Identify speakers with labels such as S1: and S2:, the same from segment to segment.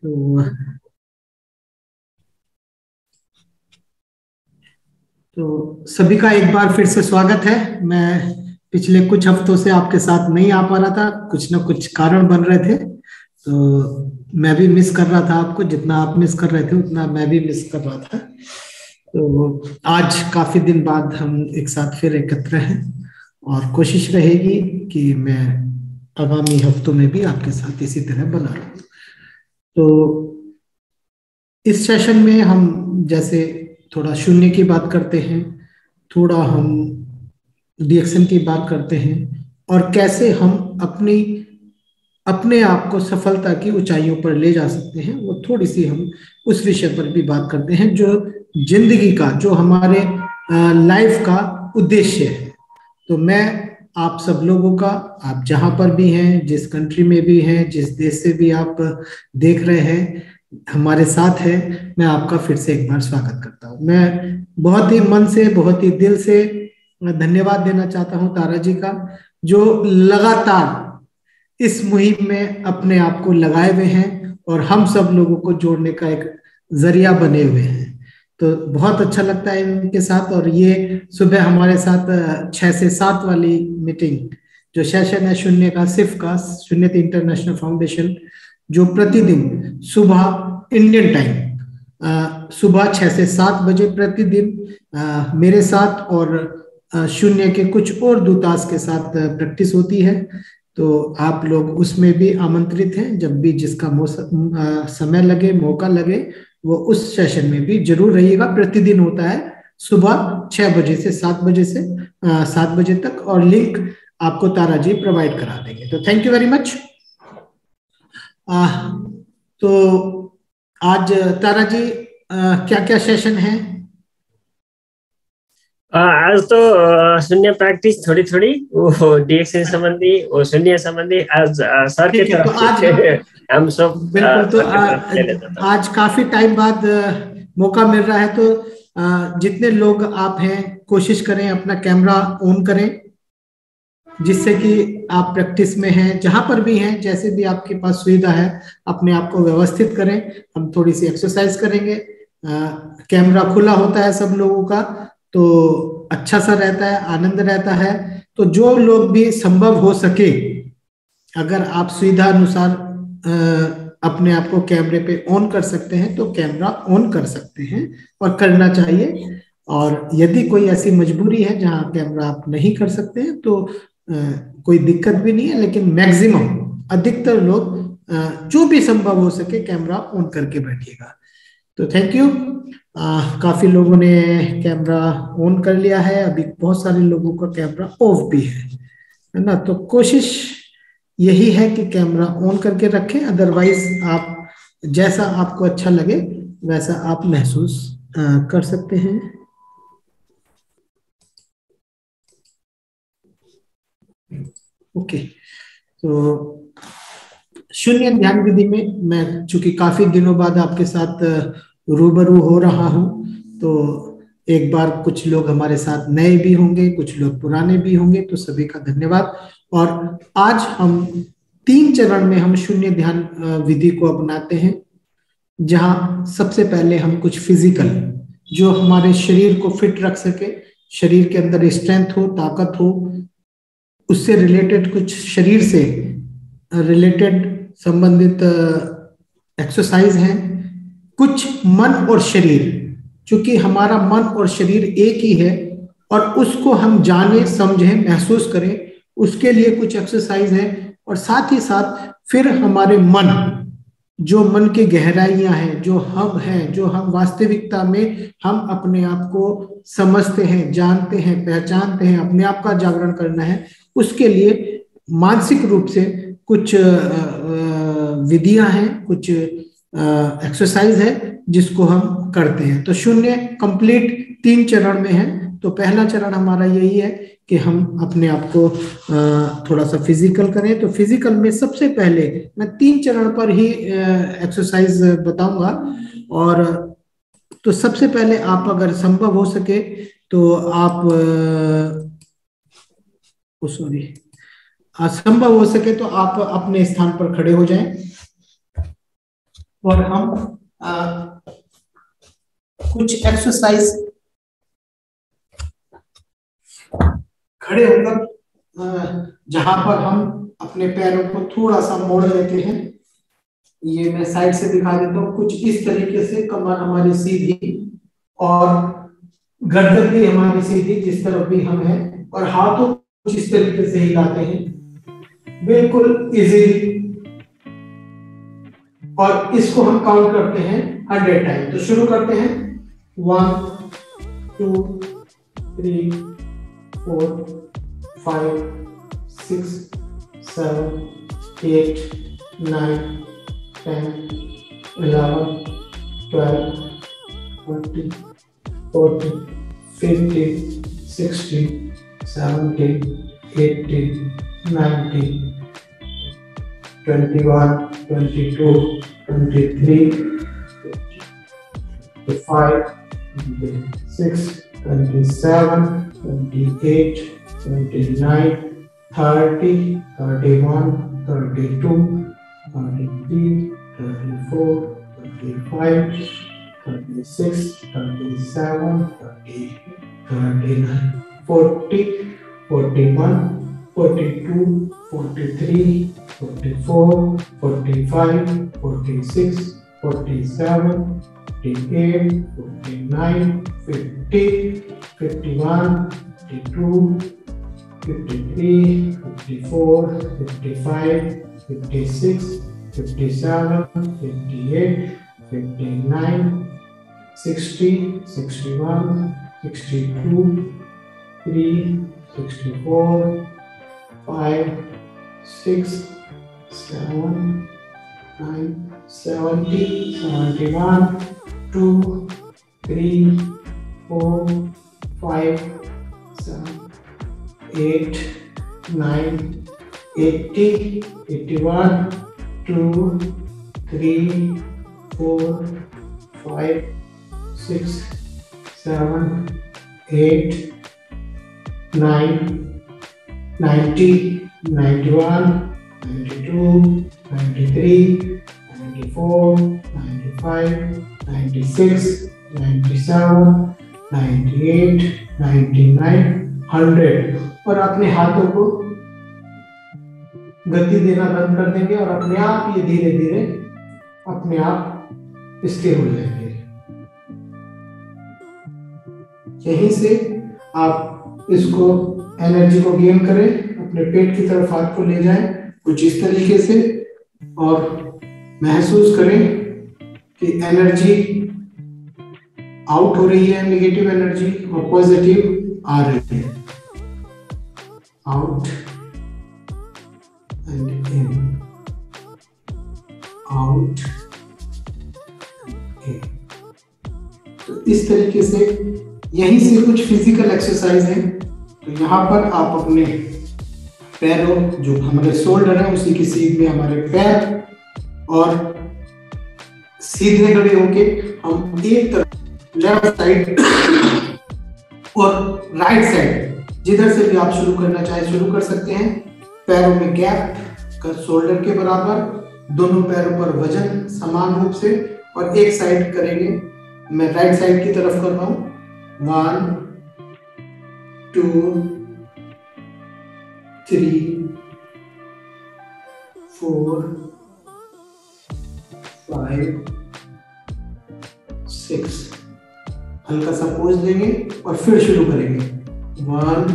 S1: तो सभी का एक बार फिर से स्वागत है। मैं पिछले कुछ हफ्तों से आपके साथ नहीं आ पा रहा था, कुछ ना कुछ कारण बन रहे थे। तो मैं भी मिस कर रहा था आपको, जितना आप मिस कर रहे थे उतना मैं भी मिस कर रहा था। तो आज काफी दिन बाद हम एक साथ फिर एकत्र हैं और कोशिश रहेगी कि मैं आगामी हफ्तों में भी आपके साथ इसी तरह बना रहूं। तो इस सेशन में हम जैसे थोड़ा शून्य की बात करते हैं, थोड़ा हम रिएक्शन की बात करते हैं और कैसे हम अपनी अपने आप को सफलता की ऊंचाइयों पर ले जा सकते हैं, वो थोड़ी सी हम उस विषय पर भी बात करते हैं जो जिंदगी का, जो हमारे लाइफ का उद्देश्य है। तो मैं आप सब लोगों का, आप जहां पर भी हैं, जिस कंट्री में भी हैं, जिस देश से भी आप देख रहे हैं, हमारे साथ है, मैं आपका फिर से एक बार स्वागत करता हूं। मैं बहुत ही मन से, बहुत ही दिल से धन्यवाद देना चाहता हूं तारा जी का, जो लगातार इस मुहिम में अपने आप को लगाए हुए हैं और हम सब लोगों को जोड़ने का एक जरिया बने हुए हैं। तो बहुत अच्छा लगता है इनके साथ। और ये सुबह हमारे साथ 6 से 7 वाली मीटिंग, जो सेशन है शून्य का, सिर्फ का, शून्य इंटरनेशनल फाउंडेशन, जो प्रतिदिन सुबह इंडियन टाइम सुबह 6 से 7 बजे प्रतिदिन मेरे साथ और शून्य के कुछ और दूतास के साथ प्रैक्टिस होती है। तो आप लोग उसमें भी आमंत्रित हैं। जब भी जिसका समय लगे, मौका लगे, वो उस सेशन में भी जरूर रहिएगा। प्रतिदिन होता है सुबह 6 बजे से 7 बजे से 7 बजे तक, और लिंक आपको तारा जी प्रोवाइड करा देंगे। तो थैंक यू वेरी मच। तो आज तारा जी क्या क्या सेशन है?
S2: आज तो शून्य प्रैक्टिस थोड़ी थोड़ी, वो डीएक्स संबंधी, वो शून्य संबंधी आज सर की तरफ
S1: तो
S2: से हम सब
S1: बिल्कुल। तो
S2: आज
S1: काफी टाइम बाद मौका मिल रहा है, तो जितने लोग आप हैं, कोशिश करें अपना कैमरा ऑन करें, जिससे कि आप प्रैक्टिस में हैं, जहां पर भी हैं, जैसे भी आपके पास सुविधा है, अपने आप को व्यवस्थित करें। हम थोड़ी सी एक्सरसाइज करेंगे। कैमरा खुला होता है सब लोगों का, तो अच्छा सा रहता है, आनंद रहता है। तो जो लोग भी संभव हो सके, अगर आप सुविधा अनुसार अपने आप को कैमरे पे ऑन कर सकते हैं तो कैमरा ऑन कर सकते हैं और करना चाहिए। और यदि कोई ऐसी मजबूरी है जहां कैमरा आप नहीं कर सकते हैं तो कोई दिक्कत भी नहीं है, लेकिन मैक्सिमम, अधिकतर लोग जो भी संभव हो सके कैमरा ऑन करके बैठिएगा। तो थैंक यू। काफी लोगों ने कैमरा ऑन कर लिया है, अभी बहुत सारे लोगों का कैमरा ऑफ भी है ना। तो कोशिश यही है कि कैमरा ऑन करके रखें, अदरवाइज आप जैसा आपको अच्छा लगे वैसा आप महसूस कर सकते हैं। ओके। तो शून्य ध्यान विधि में मैं चूंकि काफी दिनों बाद आपके साथ रूबरू हो रहा हूं, तो एक बार कुछ लोग हमारे साथ नए भी होंगे, कुछ लोग पुराने भी होंगे, तो सभी का धन्यवाद। और आज हम 3 चरण में हम शून्य ध्यान विधि को अपनाते हैं, जहां सबसे पहले हम कुछ फिजिकल, जो हमारे शरीर को फिट रख सके, शरीर के अंदर स्ट्रेंथ हो, ताकत हो, उससे रिलेटेड, कुछ शरीर से रिलेटेड संबंधित एक्सरसाइज हैं। कुछ मन और शरीर, क्योंकि हमारा मन और शरीर एक ही है और उसको हम जाने, समझें, महसूस करें, उसके लिए कुछ एक्सरसाइज है। और साथ ही साथ फिर हमारे मन, जो मन की गहराइयां हैं, जो हम हैं, जो हम वास्तविकता में हम अपने आप को समझते हैं, जानते हैं, पहचानते हैं, अपने आप का जागरण करना है, उसके लिए मानसिक रूप से कुछ विधियां हैं, कुछ एक्सरसाइज है जिसको हम करते हैं। तो शून्य कंप्लीट 3 चरण में है। तो पहला चरण हमारा यही है कि हम अपने आप को थोड़ा सा फिजिकल करें। तो फिजिकल में सबसे पहले मैं 3 चरण पर ही एक्सरसाइज बताऊंगा। और तो सबसे पहले आप अगर संभव हो सके तो आप सॉरी, संभव हो सके तो आप अपने स्थान पर खड़े हो जाएं। और हम कुछ एक्सरसाइज खड़े होकर जहां पर हम अपने पैरों को थोड़ा सा मोड़ लेते हैं, ये मैं साइड से दिखा देता हूँ। कुछ इस तरीके से कमर हमारी सीधी और गर्दन भी हमारी सीधी, जिस तरफ भी हम हैं, और हाथों को कुछ इस तरीके से हिलाते हैं बिल्कुल इजीली। और इसको हम काउंट करते हैं 100 टाइम। तो शुरू करते हैं 1 2 3 4 5 6 7 8 9 10 11 12 13 14 15 16 17 18 19 21 22 23 25 26 27 28 29 30 31 32 33 34 35 36 37 38 39 40 41 42 43 44 45 46 47 48 49 50 51 52 53 54 55 56 57 58 59 60 61 62 3 64 5 6 7 9 70 71 2 3 4 5 7 8 9 80 81 2 3 4 5 6 7 8 9 90 91 92 93 94 95 96 97 98 99 100। और अपने हाथों को गति देना बंद कर देंगे और अपने आप ये धीरे धीरे अपने आप स्थिर हो जाएंगे। यहीं से आप इसको एनर्जी को गेन करें, अपने पेट की तरफ हाथ को ले जाएं कुछ इस तरीके से और महसूस करें कि एनर्जी आउट हो रही है, नेगेटिव एनर्जी, और पॉजिटिव आ रही है। Out and in, out and in. तो इस तरीके से यहीं से कुछ फिजिकल एक्सरसाइज है। तो यहाँ पर आप अपने पैरों, जो हमारे शोल्डर है उसी की सीध में हमारे पैर, और सीधे खड़े होके हम एक तरफ लेफ्ट साइड और राइट साइड, जिधर से भी आप शुरू करना चाहे शुरू कर सकते हैं। पैरों में गैप कर शोल्डर के बराबर, दोनों पैरों पर वजन समान रूप से, और एक साइड करेंगे। मैं राइट साइड की तरफ कर रहा हूं। 1 2 3 4 5 6। हल्का सा पोज देंगे और फिर शुरू करेंगे। 1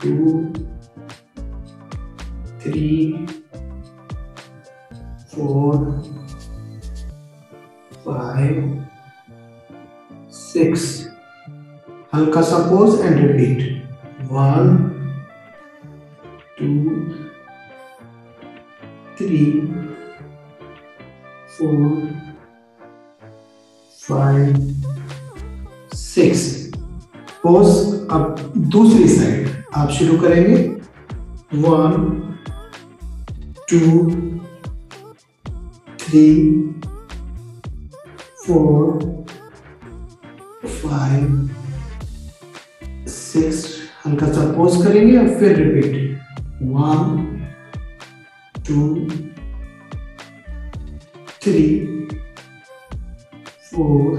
S1: 2 3 4 5 6। हल्का सा पोज एंड रिपीट। 1 2 3 4 5 6। पोज। अब दूसरी साइड आप शुरू करेंगे। 1 2 3 4 5 6। हल्का सा पोज करेंगे और फिर रिपीट। 1 2 3 4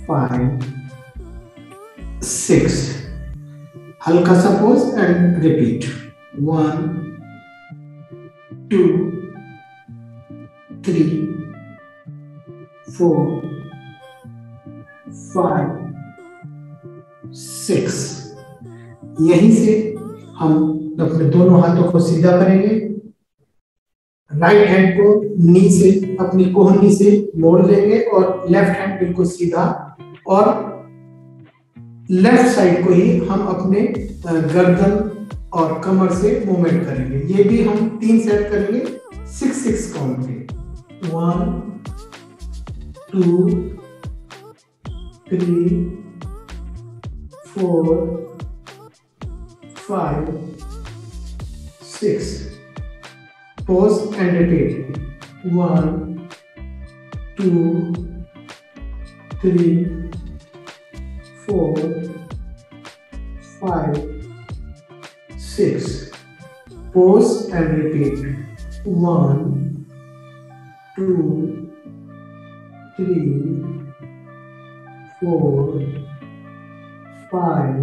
S1: 5 6 हल्का सा पोज एंड रिपीट 1 2 3 4 5 6 यहीं से हम अपने दोनों हाथों को सीधा करेंगे, राइट हैंड को नी से अपनी कोहनी से मोड़ लेंगे और लेफ्ट हैंड बिल्कुल सीधा, और लेफ्ट साइड को ही हम अपने गर्दन और कमर से मूवमेंट करेंगे। ये भी हम 3 सेट करेंगे 6-6 काउंट पे। 1 2 3 4 5 6 pause and repeat 1 2 3 4 5 6 pause and repeat 1 2 3 4 5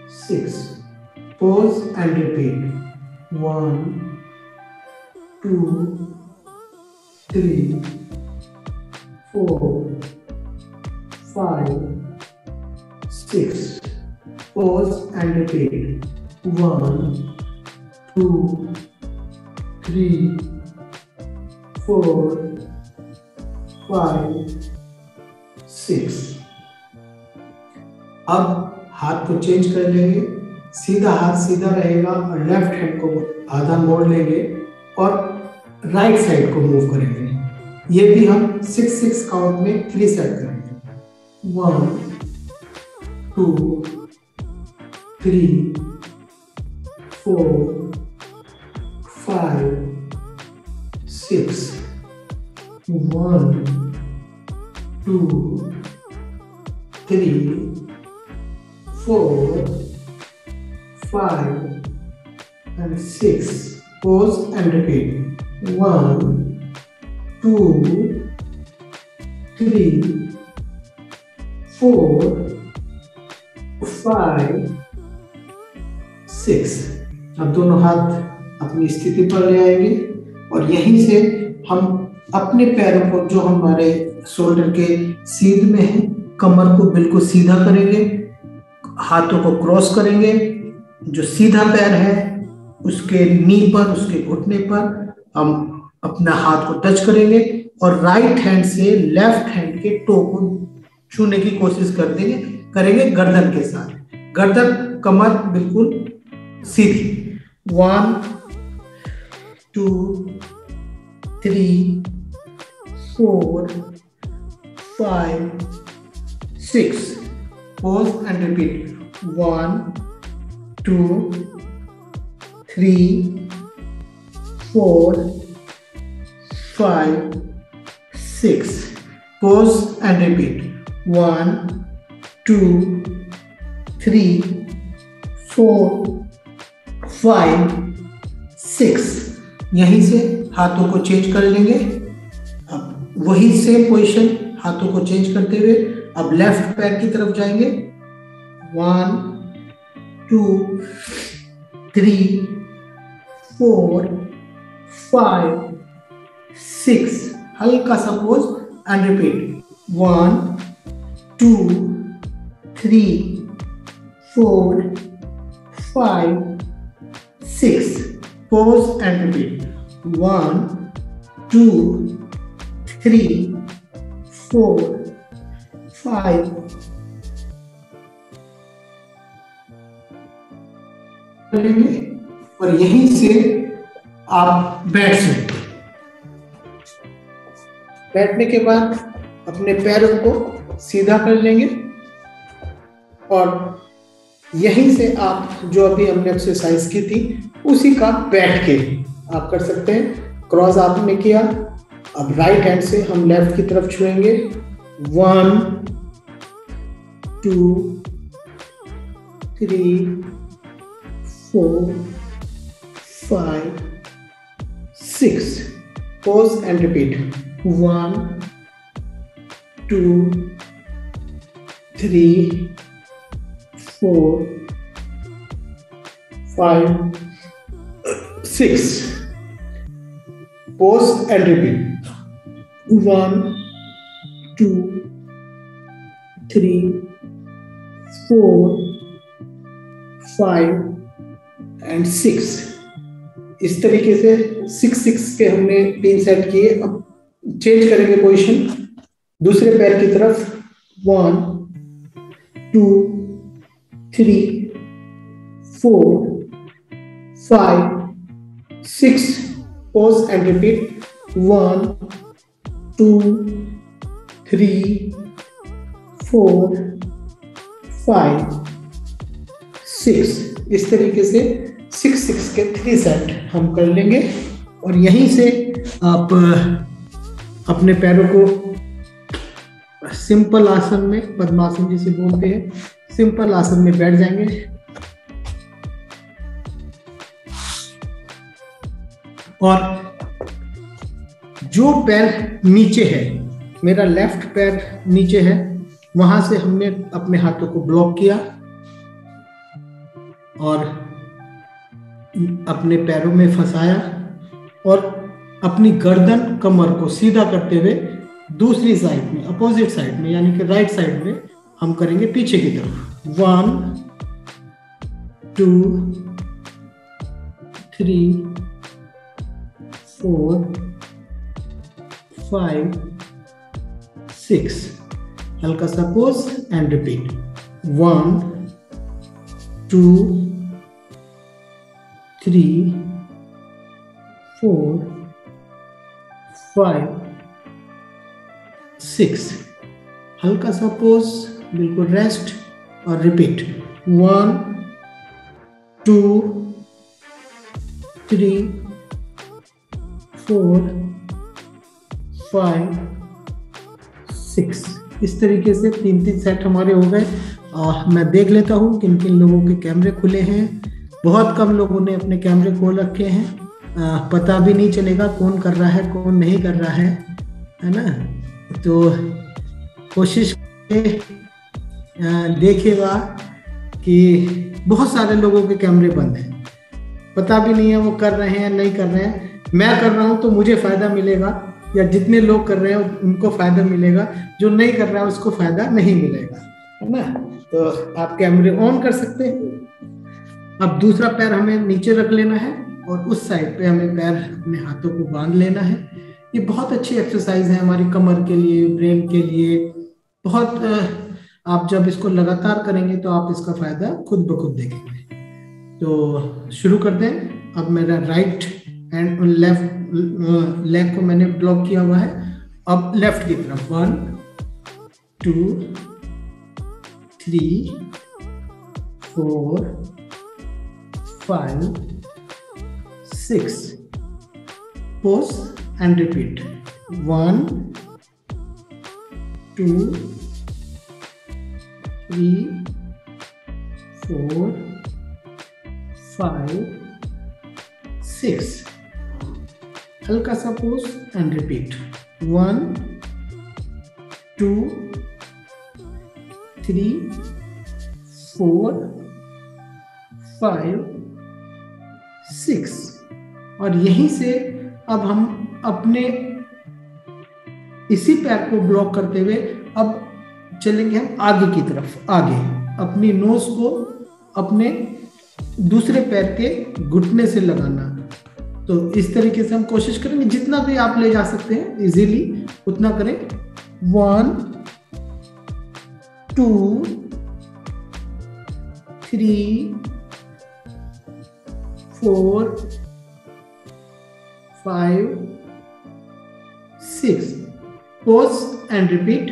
S1: 6 pause and repeat 1 2 3 4 5 6 pause and repeat 1 2 3 4 5 6। अब हाथ को चेंज कर लेंगे, सीधा हाथ सीधा रहेगा और लेफ्ट हैंड को आधा मोड़ लेंगे और राइट साइड को मूव करेंगे। ये भी हम 6-6 काउंट में 3 सेट करेंगे। 1 2 3 4 5 6 1 2 3 4 5 and 6 pause and repeat 1 2 3 4 5 6। अब दोनों हाथ अपनी स्थिति पर ले आएंगे और यहीं से हम अपने पैरों को जो हमारे शोल्डर के सीध में है, कमर को बिल्कुल सीधा करेंगे, हाथों को क्रॉस करेंगे, जो सीधा पैर है उसके नी पर, उसके घुटने पर हम अपना हाथ को टच करेंगे और राइट हैंड से लेफ्ट हैंड के टो को छूने की कोशिश करेंगे गर्दन के साथ, गर्दन कमर बिल्कुल सीधी। 1 2 3 4 5 6 pause and repeat 1 2 3 4 5 6 pause and repeat 1 2 3 4 5 6। यहीं से हाथों को चेंज कर लेंगे। अब वही सेम पोजीशन, हाथों को चेंज करते हुए अब लेफ्ट पैर की तरफ जाएंगे। 1 2 3 4 5 6 हल्का सा pose and repeat 1 2 3 4 5 6 pause and repeat 1 2 3 4 5 और यहीं से आप बैठ सकते हैं। बैठने के बाद अपने पैरों को सीधा कर लेंगे और यहीं से आप जो अभी हमने एक्सरसाइज की थी उसी का बैठ के आप कर सकते हैं। क्रॉस आपने किया, अब राइट हैंड से हम लेफ्ट की तरफ छुएंगे। 1 2 3 4 5 6 pause and repeat. 1, 2, 3, 4, 5, 6. Pause and repeat. 1, 2, 3, 4, 5 and 6. इस तरीके से 6 के हमने 3 सेट किए. अब चेंज करेंगे पोजीशन दूसरे पैर की तरफ. 1, 2, 3, 4, 5, 6. Pause and repeat. 1, 2, 3, 4, 5, 6. इस तरीके से 6 के 3 सेट हम कर लेंगे. और यहीं से आप अपने पैरों को सिंपल आसन में, पद्मासन जिसे बोलते हैं, सिंपल आसन में बैठ जाएंगे. और जो पैर नीचे है, मेरा लेफ्ट पैर नीचे है, वहां से हमने अपने हाथों को ब्लॉक किया और अपने पैरों में फंसाया और अपनी गर्दन कमर को सीधा करते हुए दूसरी साइड में, अपोजिट साइड में, यानी कि राइट साइड में हम करेंगे पीछे की तरफ. 1, 2, 3, 4, 5, 6. हल्का सा पोज एंड रिपीट. 1, 2, 3, 4, 5, 6. हल्का सा पोज, बिल्कुल रेस्ट और रिपीट. 1, 2, 3, 4, 5, 6. इस तरीके से 3 सेट हमारे हो गए. मैं देख लेता हूँ किन किन लोगों के कैमरे खुले हैं. बहुत कम लोगों ने अपने कैमरे खोल रखे हैं. पता भी नहीं चलेगा कौन कर रहा है कौन नहीं कर रहा है ना. तो कोशिश देखिएगा कि बहुत सारे लोगों के कैमरे बंद हैं, पता भी नहीं है वो कर रहे हैं नहीं कर रहे हैं. मैं कर रहा हूँ तो मुझे फायदा मिलेगा, या जितने लोग कर रहे हैं उनको फायदा मिलेगा, जो नहीं कर रहा है उसको फायदा नहीं मिलेगा, है ना. तो आप कैमरे ऑन कर सकते हैं. अब दूसरा पैर हमें नीचे रख लेना है और उस साइड पे हमें पैर अपने हाथों को बांध लेना है. ये बहुत अच्छी एक्सरसाइज है हमारी कमर के लिए, ब्रेन के लिए. बहुत आप जब इसको लगातार करेंगे तो आप इसका फायदा खुद ब खुद देखेंगे. तो शुरू कर दें. अब मेरा राइट एंड लेफ्ट लेग को मैंने ब्लॉक किया हुआ है. अब लेफ्ट की तरफ 1, 2, 3, 4, 5, 6. Pause and repeat. 1, 2, 3, 4, 5, 6. हल्का सा पोज एंड रिपीट. 1, 2, 3, 4, 5, 6. और यहीं से अब हम अपने इसी पैर को ब्लॉक करते हुए अब चलेंगे हम आगे की तरफ. आगे अपनी नोज को अपने दूसरे पैर के घुटने से लगाना. तो इस तरीके से हम कोशिश करेंगे, जितना भी आप ले जा सकते हैं इजीली उतना करें. 1, 2, 3, 4, 5, 6. Pause and repeat.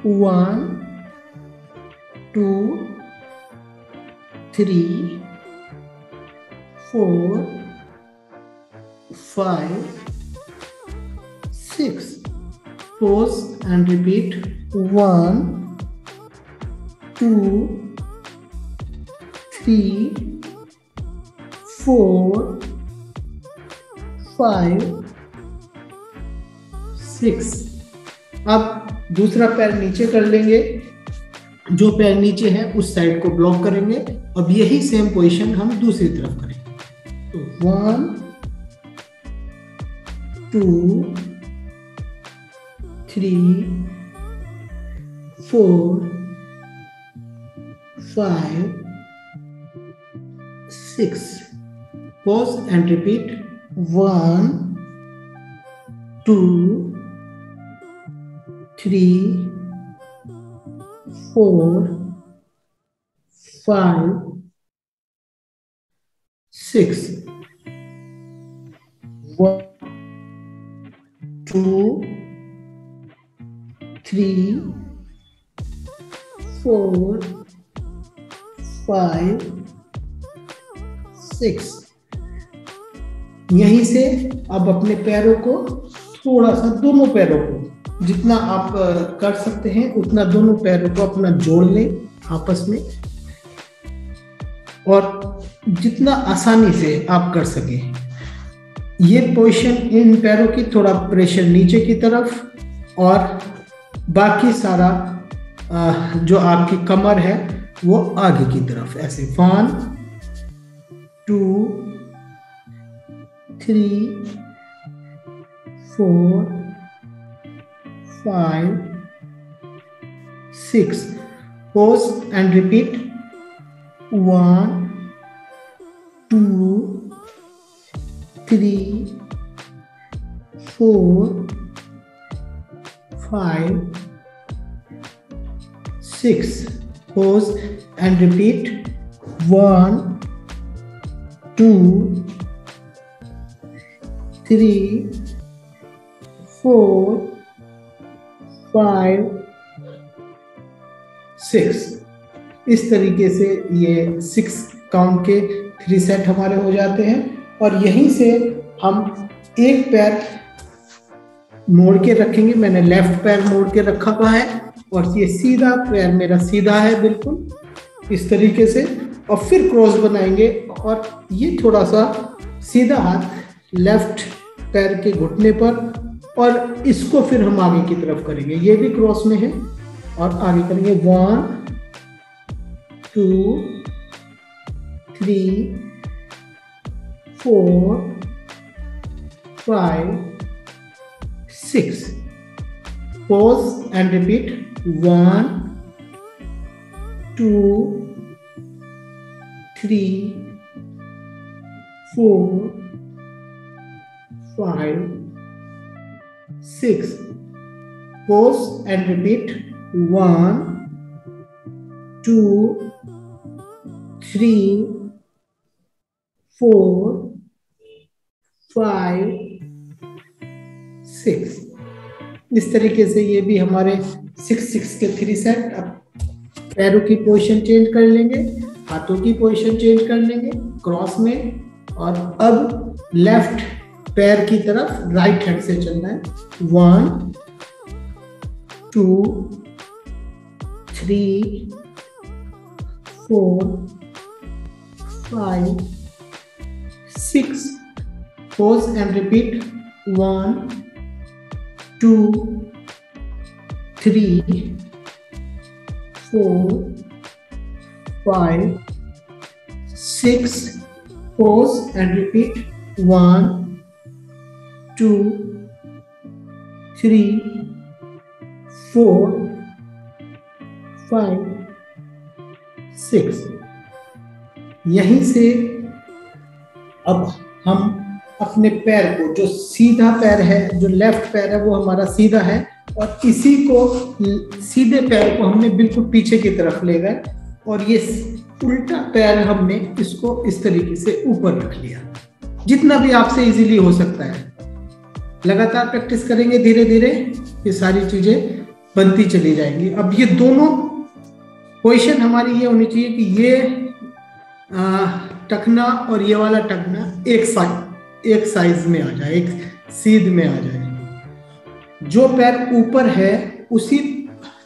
S1: 1, 2, 3, 4, 5, 6. Pause and repeat. 1, 2, 3, 4, 5, 6। अब दूसरा पैर नीचे कर लेंगे, जो पैर नीचे है उस साइड को ब्लॉक करेंगे। अब यही सेम पोजीशन हम दूसरी तरफ करेंगे। तो 1 2 3 4 5 6। Pause and repeat 1 2 3 4 5 6। 1 2 3 4 5 6। यहीं से अब अपने पैरों को थोड़ा सा, दोनों पैरों को जितना आप कर सकते हैं उतना दोनों पैरों को अपना जोड़ लें आपस में, और जितना आसानी से आप कर सकें। ये पोजीशन इन पैरों की थोड़ा प्रेशर नीचे की तरफ और बाकी सारा जो आपकी कमर है वो आगे की तरफ, ऐसे 1 2 3 4 5 6। Pause and repeat 1 2 3 4 5 6। Pause and repeat 1 2 3 4 5 6। इस तरीके से ये 6 काउंट के 3 सेट हमारे हो जाते हैं। और यहीं से हम एक पैर मोड़ के रखेंगे। मैंने लेफ्ट पैर मोड़ के रखा हुआ है और ये सीधा पैर मेरा सीधा है बिल्कुल इस तरीके से, और फिर क्रॉस बनाएंगे और ये थोड़ा सा सीधा हाथ लेफ्ट पैर के घुटने पर, और इसको फिर हम आगे की तरफ करेंगे। ये भी क्रॉस में है और आगे करेंगे 1 2 3 4 5 6। Pause and repeat 1 2 3 4 5 6। Pause and repeat 1 2 3 4 5 6। इस तरीके से ये भी हमारे 6 के 3 सेट। अब पैरों की पोजीशन चेंज कर लेंगे, हाथों की पोजीशन चेंज कर लेंगे क्रॉस में, और अब लेफ्ट पैर की तरफ राइट हैंड से चलना है। 1 2 3 4 5 6। Pause and repeat 1 2 3 4 5 6। Pause and repeat 1 2 3 4 5 6। यहीं से अब हम अपने पैर को, जो सीधा पैर है, जो लेफ्ट पैर है वो हमारा सीधा है, और इसी को सीधे पैर को हमने बिल्कुल पीछे की तरफ ले गए, और ये उल्टा पैर हमने इसको इस तरीके से ऊपर रख लिया। जितना भी आपसे इजीली हो सकता है, लगातार प्रैक्टिस करेंगे, धीरे धीरे ये सारी चीजें बनती चली जाएंगी। अब ये दोनों पोजीशन हमारी ये होनी चाहिए कि ये टखना और ये वाला टखना एक साइज में आ जाए, एक सीध में आ जाए। जो पैर ऊपर है उसी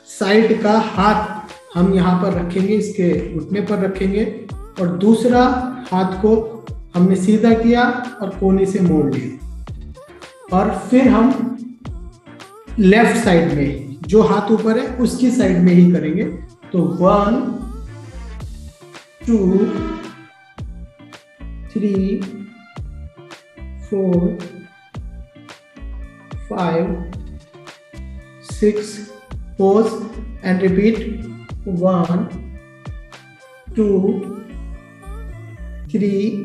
S1: साइड का हाथ हम यहाँ पर रखेंगे, इसके घुटने पर रखेंगे, और दूसरा हाथ को हमने सीधा किया और कोने से मोड़ लिया, और फिर हम लेफ्ट साइड में, जो हाथ ऊपर है उसकी साइड में ही करेंगे। तो 1 2 3 4 5 6 pause and repeat 1 2 3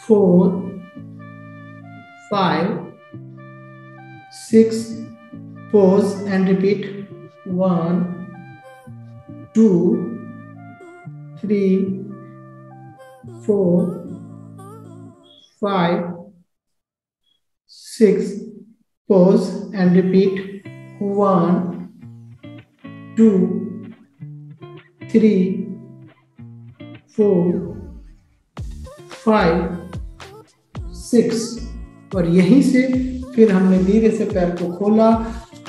S1: 4 5 6 pause and repeat 1 2 3 4 5 6 pause and repeat 1 2 3 4 5 6। और यहीं से फिर हमने धीरे से पैर को खोला,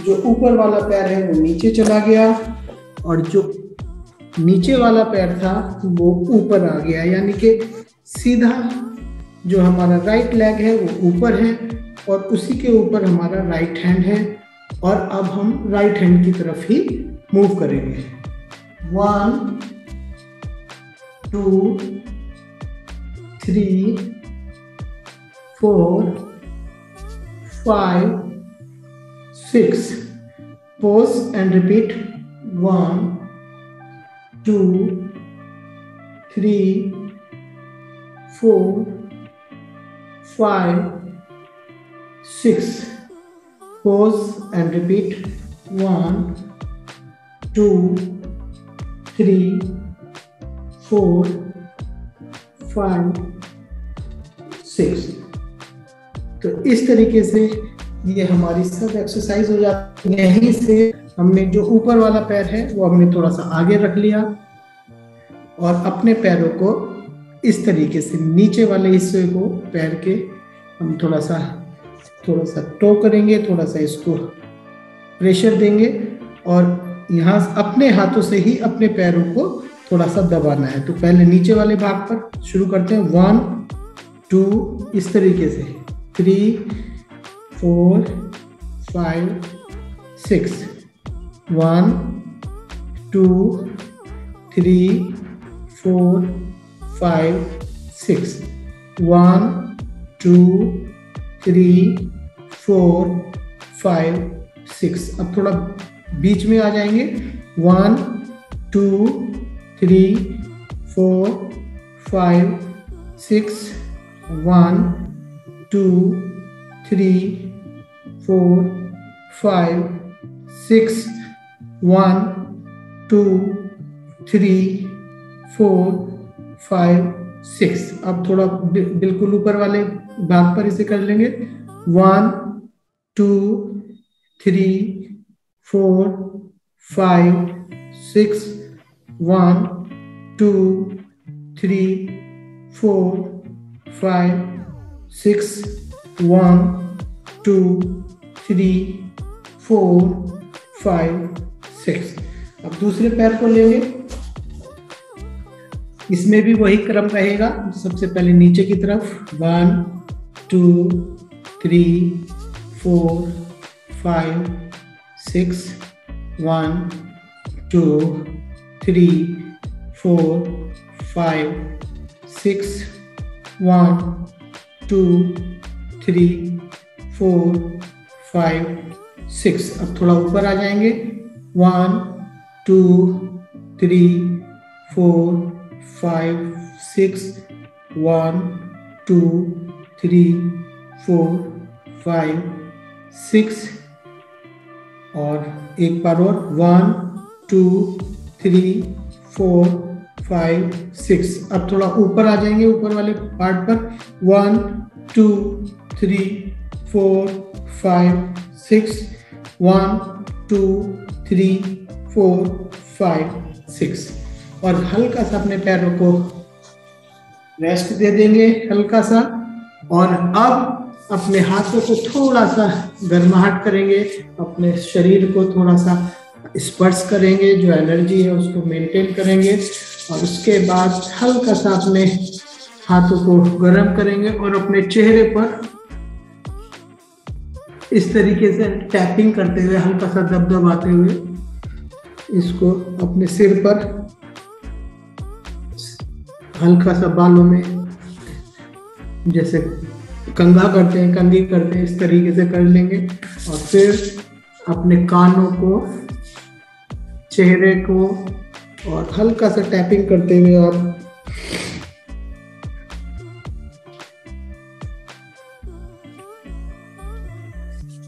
S1: जो ऊपर वाला पैर है वो नीचे चला गया और जो नीचे वाला पैर था वो ऊपर आ गया, यानी कि सीधा जो हमारा राइट लेग है वो ऊपर है और उसी के ऊपर हमारा राइट हैंड है। और अब हम राइट हैंड की तरफ ही मूव करेंगे। 1 2 3 4 5 6 pause and repeat 1 2 3 4 5 6 pause and repeat 1 2 3 4 5 6। तो इस तरीके से ये हमारी सब एक्सरसाइज हो जाती है। यहीं से हमने जो ऊपर वाला पैर है वो हमने थोड़ा सा आगे रख लिया और अपने पैरों को इस तरीके से नीचे वाले हिस्से को पैर के हम थोड़ा सा टो करेंगे, थोड़ा सा इसको प्रेशर देंगे और यहाँ अपने हाथों से ही अपने पैरों को थोड़ा सा दबाना है। तो पहले नीचे वाले भाग पर शुरू करते हैं। 1 2 इस तरीके से, 3 4 5 6 1 2 3 4 5 6 1 2 3 4 5 6। अब थोड़ा बीच में आ जाएंगे। 1 2 3 4 5 6 1 2 3 4 5 6 1 2 3 4 5 6। अब थोड़ा बिल्कुल ऊपर वाले भाग पर इसे कर लेंगे। 1 2 3 4 5 6 1 2 3 4 5 6 1 2 3 4 5 6। अब दूसरे पैर को लेंगे, इसमें भी वही क्रम रहेगा। सबसे पहले नीचे की तरफ 1 2 3 4 5 6 1 2 3 4 5 6 1 2 3 4 5 6। अब थोड़ा ऊपर आ जाएंगे। 1 2 3 4 5 6 1 2 3 4 5 6 और एक बार और 1 2 3 4 5 6। अब थोड़ा ऊपर आ जाएंगे, ऊपर वाले पार्ट पर। 1 2 3 4 5 6 1 2 3 4 5 6। और हल्का सा अपने पैरों को रेस्ट दे देंगे, हल्का सा। और अब अपने हाथों को थोड़ा सा गर्माहट करेंगे, अपने शरीर को थोड़ा सा स्पर्श करेंगे, जो एनर्जी है उसको मेंटेन करेंगे। और उसके बाद हल्का सा अपने हाथों को गर्म करेंगे और अपने चेहरे पर इस तरीके से टैपिंग करते हुए, हल्का सा दबदबाते हुए इसको अपने सिर पर हल्का सा बालों में, जैसे कंघा करते हैं, कंघी करते हैं, इस तरीके से कर लेंगे। और फिर अपने कानों को, चेहरे को, और हल्का सा टैपिंग करते हुए आप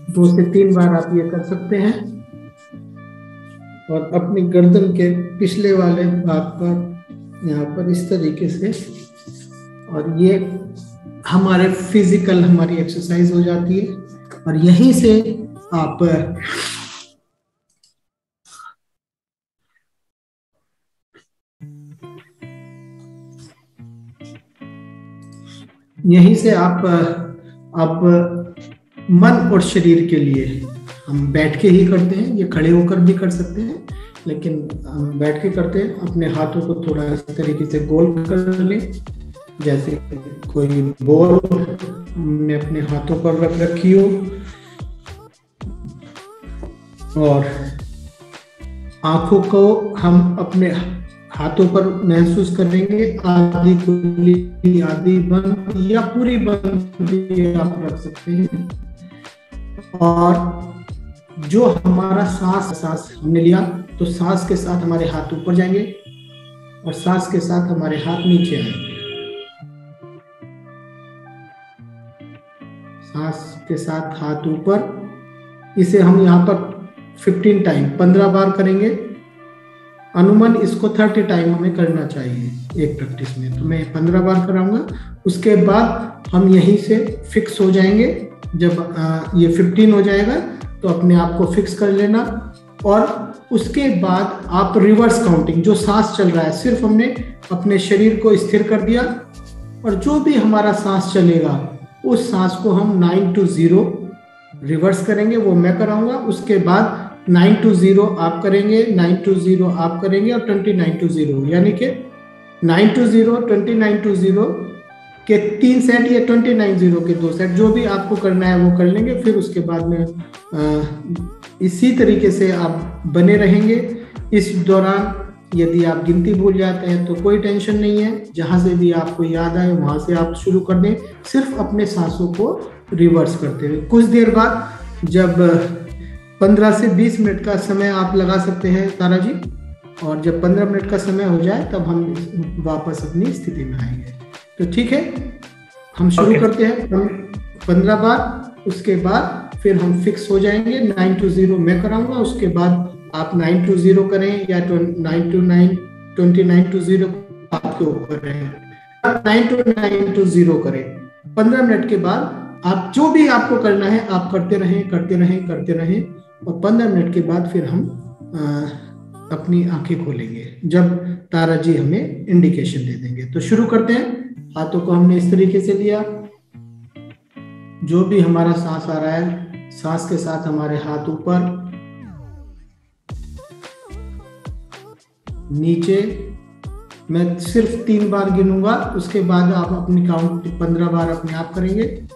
S1: 2 से 3 बार आप ये कर सकते हैं। और अपनी गर्दन के पिछले वाले भाग पर यहाँ पर इस तरीके से, और ये हमारे फिजिकल हमारी एक्सरसाइज हो जाती है। और यहीं से आप अब मन और शरीर के लिए हम बैठ के ही करते हैं, ये खड़े होकर भी कर सकते हैं, लेकिन हम बैठ के करते हैं। अपने हाथों को थोड़ा इस तरीके से गोल कर लें, जैसे कोई बॉल हमने अपने हाथों पर रख रखी हो। और आंखों को हम अपने हाथों पर महसूस करेंगे, आधी खुली आधी बंद या पूरी बंद भी आप रख सकते हैं। और जो हमारा सांस हमने लिया, तो सांस के साथ हमारे हाथ ऊपर जाएंगे और सांस के साथ हमारे हाथ नीचे आएंगे। सांस के साथ हाथ ऊपर, इसे हम यहाँ पर 15 टाइम 15 बार करेंगे। अनुमान इसको 30 टाइम हमें करना चाहिए एक प्रैक्टिस में, तो मैं 15 बार कराऊंगा। उसके बाद हम यहीं से फिक्स हो जाएंगे। जब ये 15 हो जाएगा तो अपने आप को फिक्स कर लेना। और उसके बाद आप रिवर्स काउंटिंग, जो सांस चल रहा है, सिर्फ हमने अपने शरीर को स्थिर कर दिया, और जो भी हमारा सांस चलेगा उस सांस को हम 9 to 0 रिवर्स करेंगे, वो मैं कराऊंगा। उसके बाद 9 to 0 आप करेंगे, 9 to 0 आप करेंगे, और 29 to 0, यानी कि 9 to 0, 29 to 0 के 3 सेट या 29 0 के 2 सेट, जो भी आपको करना है वो कर लेंगे। फिर उसके बाद में इसी तरीके से आप बने रहेंगे। इस दौरान यदि आप गिनती भूल जाते हैं तो कोई टेंशन नहीं है, जहां से भी आपको याद आए वहां से आप शुरू कर दें, सिर्फ अपने सांसों को रिवर्स करते हुए। कुछ देर बाद जब 15 से 20 मिनट का समय आप लगा सकते हैं तारा जी, और जब 15 मिनट का समय हो जाए तब हम वापस अपनी स्थिति में आएंगे। तो ठीक है, हम शुरू करते हैं 15 बार। उसके बाद फिर हम फिक्स हो जाएंगे। 9 to 0 मैं कराऊंगा, उसके बाद आप 9 to 0 करें या 9 to 9, 29 to 0 आपके ऊपर है। 9 to 0 करें। 15 मिनट के बाद आप जो भी आपको करना है आप करते रहें। और 15 मिनट के बाद फिर हम अपनी आंखें खोलेंगे जब तारा जी हमें इंडिकेशन दे देंगे। तो शुरू करते हैं। हाथों को हमने इस तरीके से लिया, जो भी हमारा सांस आ रहा है, सांस के साथ हमारे हाथ ऊपर नीचे। मैं सिर्फ 3 बार गिनूंगा, उसके बाद आप अपनी काउंट 15 बार अपने आप करेंगे।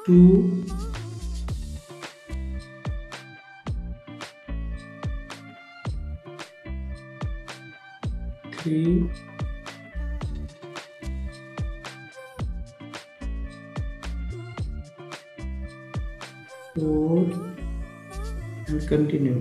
S1: 2 3 4 and continue.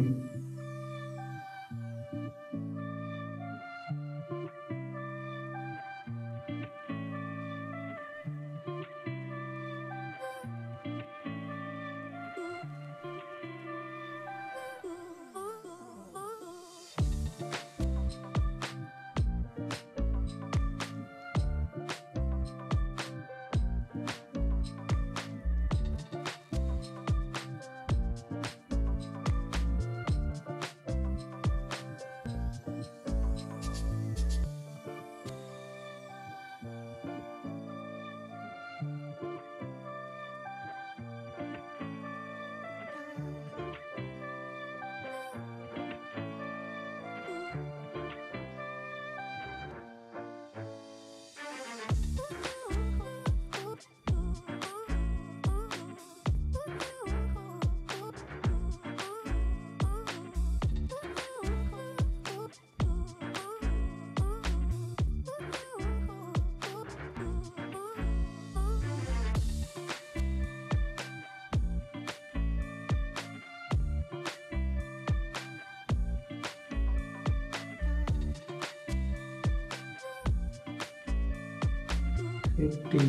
S1: 15।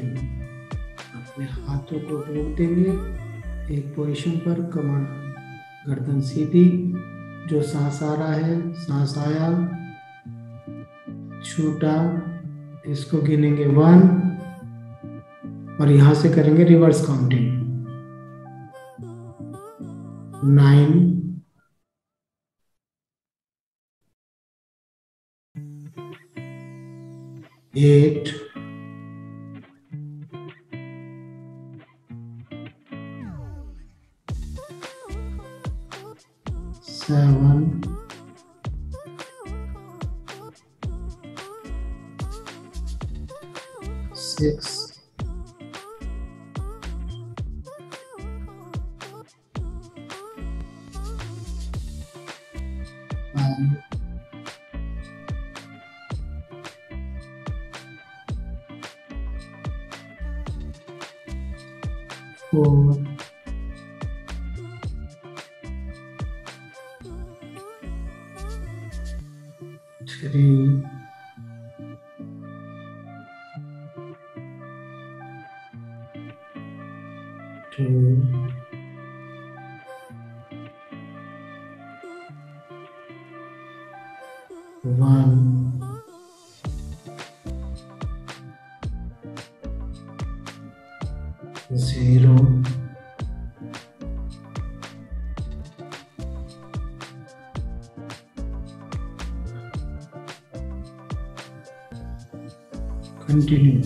S1: अपने हाथों को रोक देंगे एक पोजीशन पर, कमर गर्दन सीधी, जो सांस आ रहा है, सांस आया, छूटा, इसको गिनेंगे 1 और यहां से करेंगे रिवर्स काउंटिंग 9, 8, 7, 6, 5, 4, 3, 2, 1, 0। कंटिन्यू।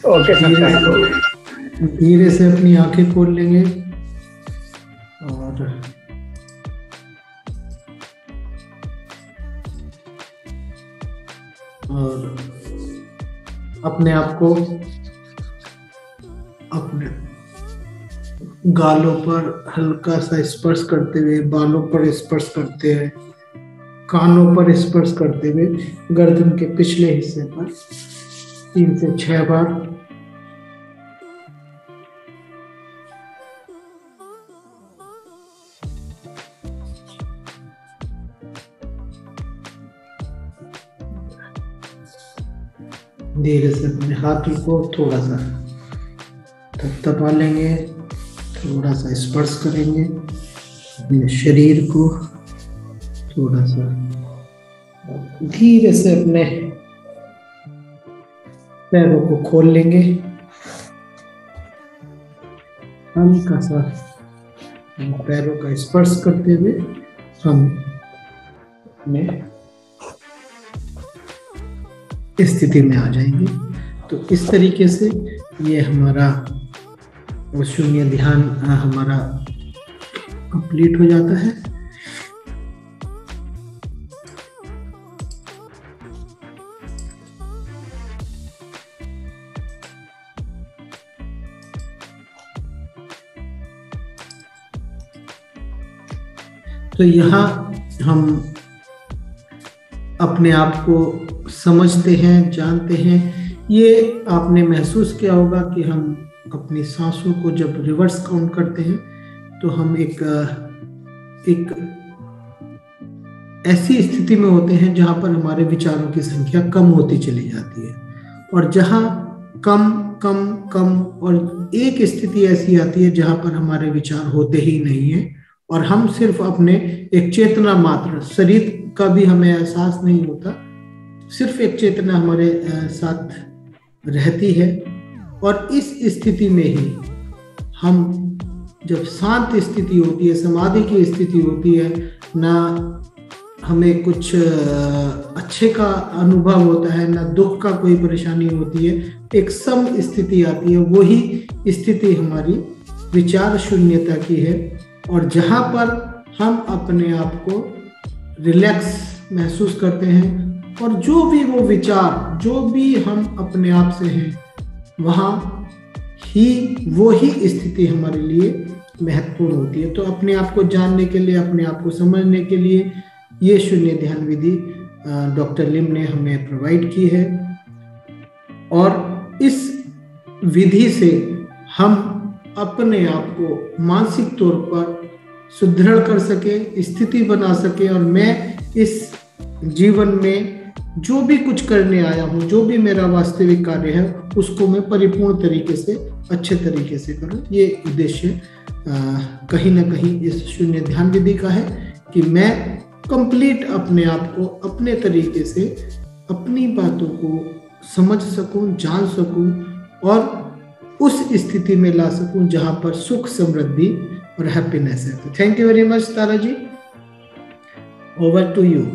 S2: ओके
S1: धीरे से अपनी आंखें खोल लेंगे और अपने आप को अपने गालों पर हल्का सा स्पर्श करते हुए, बालों पर स्पर्श करते हुए, कानों पर स्पर्श करते हुए गर्दन के पिछले हिस्से पर 3 से 6 बार धीरे से अपने हाथों को थोड़ा सा थपथपा लेंगे, थोड़ा सा स्पर्श करेंगे अपने शरीर को, थोड़ा सा धीरे से अपने पैरों को खोल लेंगे, हल्का सा पैरों का स्पर्श करते हुए हम अपने स्थिति में आ जाएंगे। तो इस तरीके से ये हमारा शून्य ध्यान हमारा कंप्लीट हो जाता है। तो यहाँ हम अपने आप को समझते हैं, जानते हैं। ये आपने महसूस किया होगा कि हम अपनी सांसों को जब रिवर्स काउंट करते हैं तो हम एक ऐसी स्थिति में होते हैं जहां पर हमारे विचारों की संख्या कम होती चली जाती है, और जहां कम कम कम, और एक स्थिति ऐसी आती है जहां पर हमारे विचार होते ही नहीं है और हम सिर्फ अपने एक चेतना मात्र, शरीर का भी हमें एहसास नहीं होता, सिर्फ एक चेतना हमारे साथ रहती है। और इस स्थिति में ही हम, जब शांत स्थिति होती है, समाधि की स्थिति होती है, ना हमें कुछ अच्छे का अनुभव होता है, ना दुख का कोई परेशानी होती है, एक सम स्थिति आती है। वही स्थिति हमारी विचार शून्यता की है, और जहाँ पर हम अपने आप को रिलैक्स महसूस करते हैं और जो भी वो विचार, जो भी हम अपने आप से हैं, वहाँ ही वो ही स्थिति हमारे लिए महत्वपूर्ण होती है। तो अपने आप को जानने के लिए, अपने आप को समझने के लिए ये शून्य ध्यान विधि डॉक्टर लिम ने हमें प्रोवाइड की है, और इस विधि से हम अपने आप को मानसिक तौर पर सुदृढ़ कर सके, स्थिति बना सके, और मैं इस जीवन में जो भी कुछ करने आया हूँ, जो भी मेरा वास्तविक कार्य है, उसको मैं परिपूर्ण तरीके से, अच्छे तरीके से करूँ। ये उद्देश्य कहीं ना कहीं इस शून्य ध्यान विधि का है कि मैं कंप्लीट अपने आप को अपने तरीके से अपनी बातों को समझ सकूं, जान सकूं, और उस स्थिति में ला सकूं जहां पर सुख, समृद्धि और हैप्पीनेस है। तो thank you very much Tara ji, over to you.